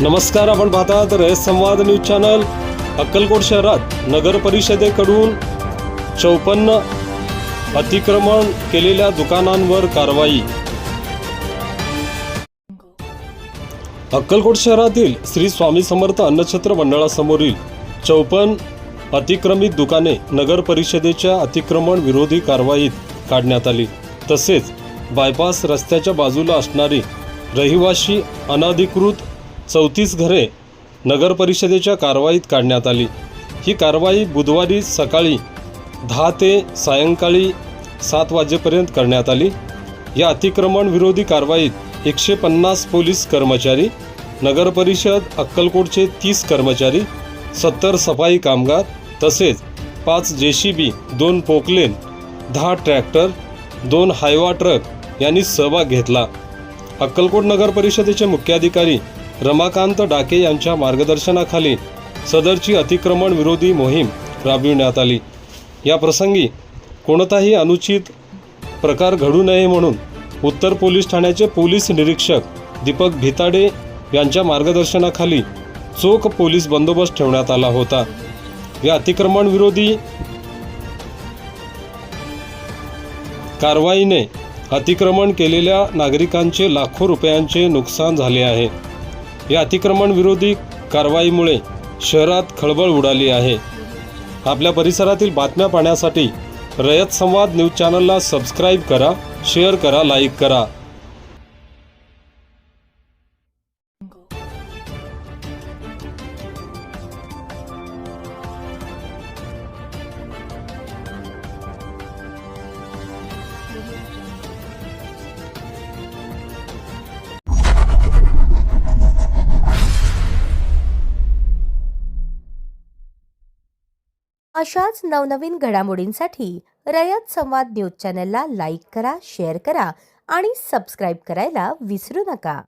नमस्कार, आपण पाहतात रयत संवाद न्यूज चॅनल। अक्कलकोट शहरात नगर परिषदेकडून 54 अतिक्रमण केलेल्या दुकानांवर कारवाई। अक्कलकोट शहरातील श्री स्वामी समर्थ अन्नछत्र मंडळासमोरील 54 अतिक्रमित दुकाने नगर परिषदेच्या अतिक्रमण विरोधी कारवाईत काढण्यात आली। तसेच बायपास रस्त्याच्या बाजूला असणारी रहिवाशी अनधिकृत 34 घरे नगर परिषदेच्या कारवाईत काढण्यात आली। ही कारवाई बुधवारी सकाळी 10 ते सायंकाळी 7 वाजेपर्यंत करण्यात आली। या अतिक्रमण विरोधी कारवाईत 150 पोलीस कर्मचारी, नगर परिषद अक्कलकोटचे 30 कर्मचारी, 70 सफाई कामगार तसेच 5 JCB, 2 Poclain, 10 tractor, 2 Hyva truck यांनी सहभाग घेतला। अक्कलकोट नगर परिषदेचे मुख्याधिकारी रमाकांत डाके यांच्या मार्गदर्शनाखाली सदरची अतिक्रमण विरोधी मोहीम राबविण्यात आली। या प्रसंगी कोणताही अनुचित प्रकार घडू नये म्हणून उत्तर पोलीस ठाण्याचे पोलीस निरीक्षक दीपक भिताडे यांच्या मार्गदर्शनाखाली चोख पोलीस बंदोबस्त ठेवण्यात आला होता। या अतिक्रमण विरोधी कारवाईने अतिक्रमण केलेल्या नागरिकांचे लाखो रुपयांचे नुकसान झाले आहे। या अतिक्रमण विरोधी कारवाईमुळे शहरात खळबळ उडाली आहे। आपल्या परिसरातील बातम्या पाहण्यासाठी रयत संवाद न्यूज चॅनलला सबस्क्राईब करा, शेअर करा, लाईक करा। अशाच नवनवीन घडामोडींसाठी रयत संवाद न्यूज चॅनलला लाईक करा, शेअर करा आणि सबस्क्राईब करायला विसरू नका।